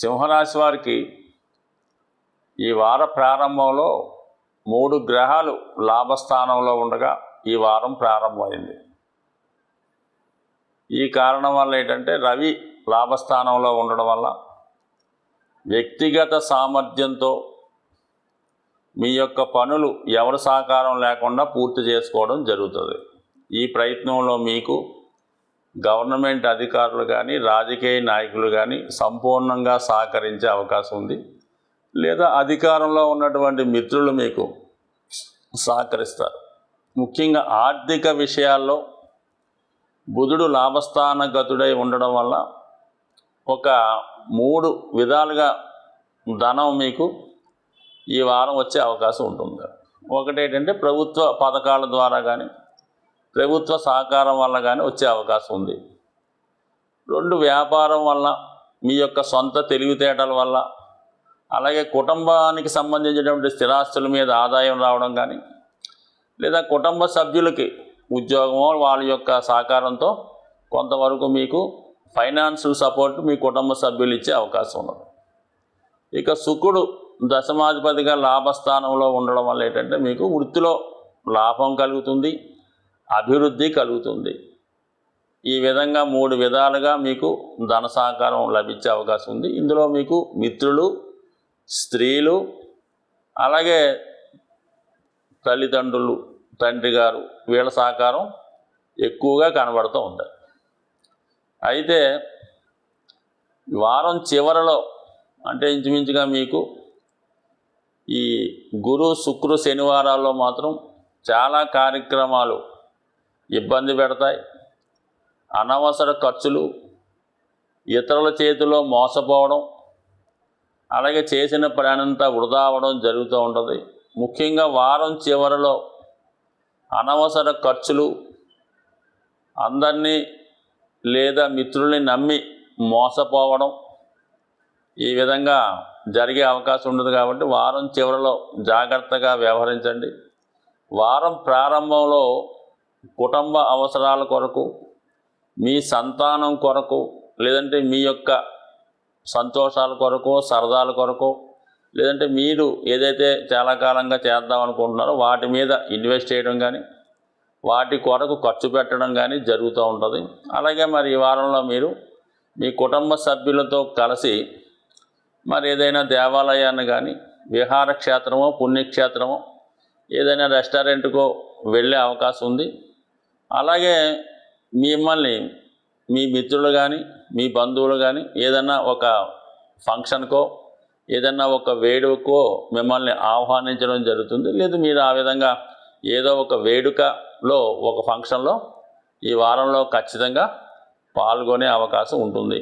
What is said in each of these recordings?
సింహరాశి వారికి ఈ వార ప్రారంభంలో 3 గ్రహాలు లాభస్థానంలో ఉండగా ఈ వారం ప్రారంభమైంది. ఈ కారణం వల్ల ఏంటంటే రవి లాభస్థానంలో ఉండడం వల్ల వ్యక్తిగత సామర్థ్యంతో మీ యొక్క పనులు ఎవరి సహకారం లేకుండా పూర్తి చేసుకోవడం జరుగుతుంది. ఈ ప్రయత్నంలో మీకు గవర్నమెంట్ అధికారులు కానీ రాజకీయ నాయకులు కానీ సంపూర్ణంగా సహకరించే అవకాశం ఉంది. లేదా అధికారంలో ఉన్నటువంటి మిత్రులు మీకు సహకరిస్తారు. ముఖ్యంగా ఆర్థిక విషయాల్లో బుధుడు లాభస్థానగతుడై ఉండడం వల్ల ఒక 3 విధాలుగా ధనం మీకు ఈ వారం వచ్చే అవకాశం ఉంటుంది. ఒకటి ఏంటంటే ప్రభుత్వ పథకాల ద్వారా కానీ ప్రభుత్వ సహకారం వల్ల కానీ వచ్చే అవకాశం ఉంది. 2 వ్యాపారం వల్ల మీ యొక్క సొంత తెలివితేటల వల్ల అలాగే కుటుంబానికి సంబంధించినటువంటి స్థిరాస్తుల మీద ఆదాయం రావడం కానీ లేదా కుటుంబ సభ్యులకి ఉద్యోగమో వాళ్ళ యొక్క సహకారంతో కొంతవరకు మీకు ఫైనాన్షియల్ సపోర్ట్ మీ కుటుంబ సభ్యులు ఇచ్చే అవకాశం ఉన్నది. ఇక శుక్రుడు దశమాధిపతిగా లాభస్థానంలో ఉండడం వల్ల ఏంటంటే మీకు వృత్తిలో లాభం కలుగుతుంది, అభివృద్ధి కలుగుతుంది. ఈ విధంగా 3 విధాలుగా మీకు ధన సహకారం లభించే అవకాశం ఉంది. ఇందులో మీకు మిత్రులు, స్త్రీలు, అలాగే తల్లిదండ్రులు, తండ్రి గారు వీళ్ళ సహకారం ఎక్కువగా కనబడుతూ ఉంటాయి. అయితే వారం చివరలో అంటే ఇంచుమించుగా మీకు ఈ గురు, శుక్ర, శనివారాల్లో మాత్రం చాలా కార్యక్రమాలు ఇబ్బంది పెడతాయి. అనవసర ఖర్చులు, ఇతరుల చేతిలో మోసపోవడం, అలాగే చేసిన ప్రయాణంతా వృధా అవ్వడం జరుగుతూ ఉంటుంది. ముఖ్యంగా వారం చివరిలో అనవసర ఖర్చులు, అందరినీ లేదా మిత్రుల్ని నమ్మి మోసపోవడం ఈ విధంగా జరిగే అవకాశం ఉండదు. కాబట్టి వారం చివరిలో జాగ్రత్తగా వ్యవహరించండి. వారం ప్రారంభంలో కుటుంబ అవసరాల కొరకు, మీ సంతానం కొరకు, లేదంటే మీ యొక్క సంతోషాల కొరకు, సరదాల కొరకు, లేదంటే మీరు ఏదైతే చాలా కాలంగా చేద్దాం అనుకుంటున్నారో వాటి మీద ఇన్వెస్ట్ చేయడం కానీ వాటి కొరకు ఖర్చు పెట్టడం కానీ జరుగుతూ ఉంటుంది. అలాగే మరి ఈ వారంలో మీరు మీ కుటుంబ సభ్యులతో కలిసి మరి ఏదైనా దేవాలయాన్ని కానీ విహార క్షేత్రమో పుణ్యక్షేత్రమో ఏదైనా రెస్టారెంట్కో వెళ్ళే అవకాశం ఉంది. అలాగే మిమ్మల్ని మీ మిత్రులు కానీ మీ బంధువులు కానీ ఏదైనా ఒక ఫంక్షన్కో ఏదైనా ఒక వేడుకో మిమ్మల్ని ఆహ్వానించడం జరుగుతుంది. లేదు మీరు ఆ విధంగా ఏదో ఒక వేడుకలో ఒక ఫంక్షన్లో ఈ వారంలో ఖచ్చితంగా పాల్గొనే అవకాశం ఉంటుంది.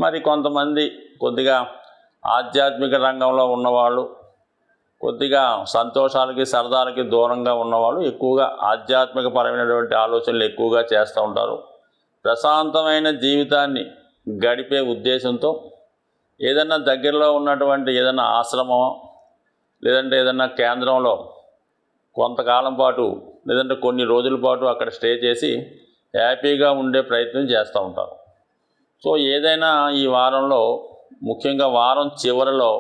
మరి కొంతమంది కొద్దిగా ఆధ్యాత్మిక రంగంలో ఉన్నవాళ్ళు, కొద్దిగా సంతోషాలకి సరదాలకి దూరంగా ఉన్నవాళ్ళు ఎక్కువగా ఆధ్యాత్మిక పరమైనటువంటి ఆలోచనలు ఎక్కువగా చేస్తూ ఉంటారు. ప్రశాంతమైన జీవితాన్ని గడిపే ఉద్దేశంతో ఏదన్నా దగ్గరలో ఉన్నటువంటి ఏదైనా ఆశ్రమం లేదంటే ఏదన్నా కేంద్రంలో కొంతకాలం పాటు లేదంటే కొన్ని రోజుల పాటు అక్కడ స్టే చేసి హ్యాపీగా ఉండే ప్రయత్నం చేస్తూ ఉంటారు. సో ఏదైనా ఈ వారంలో ముఖ్యంగా వారం చివరిలో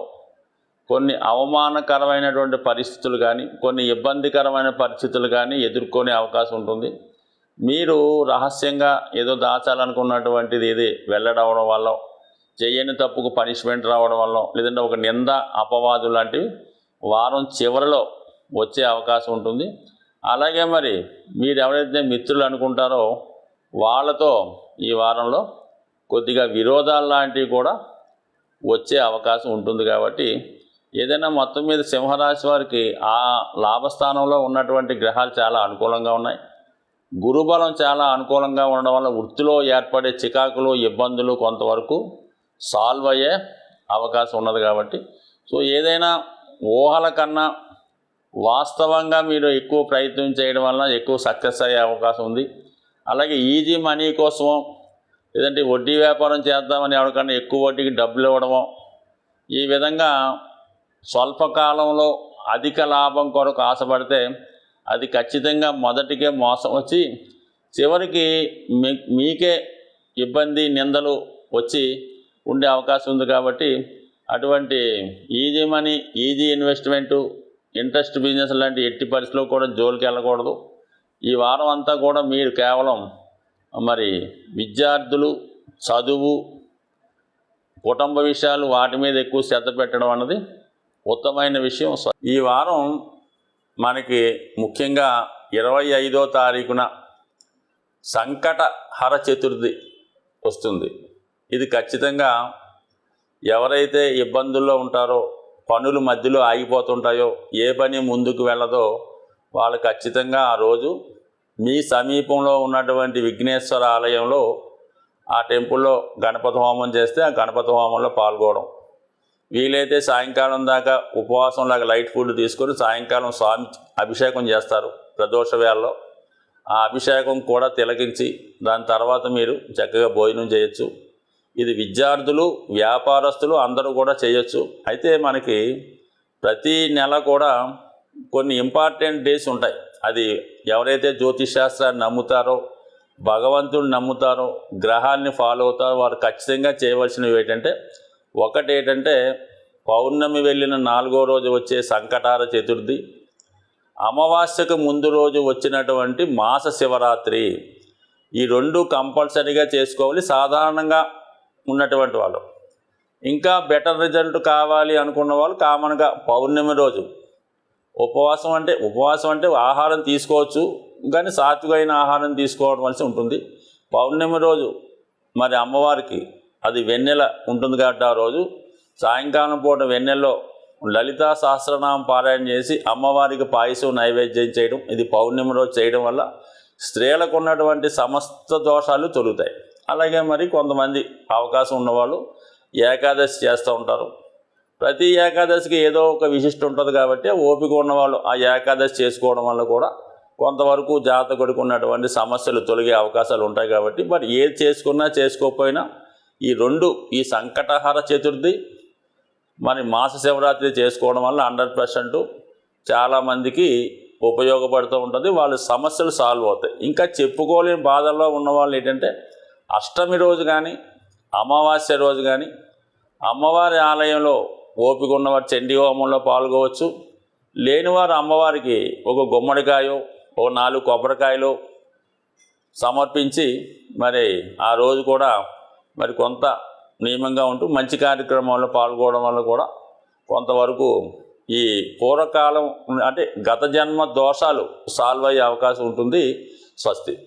కొన్ని అవమానకరమైనటువంటి పరిస్థితులు కానీ కొన్ని ఇబ్బందికరమైన పరిస్థితులు కానీ ఎదుర్కొనే అవకాశం ఉంటుంది. మీరు రహస్యంగా ఏదో దాచాలనుకున్నటువంటిది ఇది వెళ్ళడం వల్ల, చేయని తప్పుకు పనిష్మెంట్ రావడం వల్ల, లేదంటే ఒక నింద అపవాదు లాంటివి వారం చివరిలో వచ్చే అవకాశం ఉంటుంది. అలాగే మరి మీరు ఎవరైతే మిత్రులు అనుకుంటారో వాళ్ళతో ఈ వారంలో కొద్దిగా విరోధాలు లాంటివి కూడా వచ్చే అవకాశం ఉంటుంది. కాబట్టి ఏదైనా మొత్తం మీద సింహరాశి వారికి ఆ లాభస్థానంలో ఉన్నటువంటి గ్రహాలు చాలా అనుకూలంగా ఉన్నాయి. గురుబలం చాలా అనుకూలంగా ఉండడం వల్ల వృత్తిలో ఏర్పడే చికాకులు, ఇబ్బందులు కొంతవరకు సాల్వ్ అయ్యే అవకాశం ఉన్నది. కాబట్టి సో ఏదైనా ఊహల కన్నా వాస్తవంగా మీరు ఎక్కువ ప్రయత్నం చేయడం వల్ల ఎక్కువ సక్సెస్ అయ్యే అవకాశం ఉంది. అలాగే ఈజీ మనీ కోసమో లేదంటే వడ్డీ వ్యాపారం చేద్దామని ఎవరికన్నా ఎక్కువ వడ్డీకి డబ్బులు ఇవ్వడమో ఈ విధంగా స్వల్పకాలంలో అధిక లాభం కొరకు ఆశపడితే అది ఖచ్చితంగా మొదటికే మోసం వచ్చి చివరికి మీకే ఇబ్బంది, నిందలు వచ్చి ఉండే అవకాశం ఉంది కాబట్టి అటువంటి easy money, easy investment, interest business లాంటి ఎట్టి పరిస్థితుల్లో కూడా జోలికి వెళ్ళకూడదు. ఈ వారం అంతా కూడా మీరు కేవలం మరి విద్యార్థులు, చదువు, కుటుంబ విషయాలు వాటి మీద ఎక్కువ శ్రద్ధ పెట్టడం అన్నది ఉత్తమమైన విషయం. ఈ వారం మనకి ముఖ్యంగా 25వ తారీఖున సంకటహర చతుర్థి వస్తుంది. ఇది ఖచ్చితంగా ఎవరైతే ఇబ్బందుల్లో ఉంటారో, పనులు మధ్యలో ఆగిపోతుంటాయో, ఏ పని ముందుకు వెళ్ళదో వాళ్ళు ఖచ్చితంగా ఆ రోజు మీ సమీపంలో ఉన్నటువంటి విఘ్నేశ్వర ఆలయంలో ఆ టెంపుల్లో గణపతి హోమం చేస్తే ఆ గణపతి హోమంలో పాల్గొనడం, వీలైతే సాయంకాలం దాకా ఉపవాసంలాగా లైట్ ఫుడ్ తీసుకొని సాయంకాలం స్వామి అభిషేకం చేస్తారు ప్రదోష వేళలో. ఆ అభిషేకం కూడా తిలకించి దాని తర్వాత మీరు చక్కగా భోజనం చేయొచ్చు. ఇది విద్యార్థులు, వ్యాపారస్తులు అందరూ కూడా చేయొచ్చు. అయితే మనకి ప్రతి నెల కూడా కొన్ని ఇంపార్టెంట్ డేస్ ఉంటాయి. అది ఎవరైతే జ్యోతిష్ శాస్త్రాన్ని నమ్ముతారో, భగవంతుడిని నమ్ముతారో, గ్రహాన్ని ఫాలో అవుతారో వారు ఖచ్చితంగా చేయవలసినవి ఒకటేంటంటే పౌర్ణమి వెళ్ళిన 4వ రోజు వచ్చే సంకటహర చతుర్థి, అమావాస్యకు ముందు రోజు వచ్చినటువంటి మాస శివరాత్రి. ఈ రెండు కంపల్సరీగా చేసుకోవాలి సాధారణంగా ఉన్నటువంటి వాళ్ళు. ఇంకా బెటర్ రిజల్ట్ కావాలి అనుకున్న వాళ్ళు కామన్గా పౌర్ణమి రోజు ఉపవాసం అంటే ఆహారం తీసుకోవచ్చు, కానీ సాత్వికమైన ఆహారం తీసుకోవడం ఉంటుంది. పౌర్ణమి రోజు మరి అమ్మవారికి అది వెన్నెల ఉంటుంది కాబట్టి ఆ రోజు సాయంకాలం పూట వెన్నెల్లో లలితా సహస్రనామం పారాయణ చేసి అమ్మవారికి పాయసం నైవేద్యం చేయడం, ఇది పౌర్ణమి రోజు చేయడం వల్ల స్త్రీలకు ఉన్నటువంటి సమస్త దోషాలు తొలుగుతాయి. అలాగే మరి కొంతమంది అవకాశం ఉన్నవాళ్ళు ఏకాదశి చేస్తూ ఉంటారు. ప్రతి ఏకాదశికి ఏదో ఒక విశిష్ట ఉంటుంది కాబట్టి ఓపిక ఉన్నవాళ్ళు ఆ ఏకాదశి చేసుకోవడం వల్ల కూడా కొంతవరకు జాతకుడికి ఉన్నటువంటి సమస్యలు తొలగే అవకాశాలు ఉంటాయి. కాబట్టి మరి ఏది చేసుకున్నా చేసుకోకపోయినా ఈ సంకటహర చతుర్థి మరి మాస శివరాత్రి చేసుకోవడం వల్ల 100% చాలామందికి ఉపయోగపడుతూ ఉంటుంది. వాళ్ళ సమస్యలు సాల్వ్ అవుతాయి. ఇంకా చెప్పుకోలేని బాధల్లో ఉన్నవాళ్ళు అష్టమి రోజు కానీ, అమావాస్య రోజు కానీ అమ్మవారి ఆలయంలో ఓపిక ఉన్నవారు చండీ హోమంలో పాల్గొవచ్చు. లేనివారు అమ్మవారికి ఒక గుమ్మడికాయో, ఒక 4 కొబ్బరికాయలు సమర్పించి మరి ఆ రోజు కూడా మరి కొంత నియమంగా ఉంటూ మంచి కార్యక్రమాల్లో పాల్గొనడం వల్ల కూడా కొంతవరకు ఈ పూర్వకాలం గత జన్మ దోషాలు సాల్వ్ అయ్యే అవకాశం ఉంటుంది. స్వస్తి.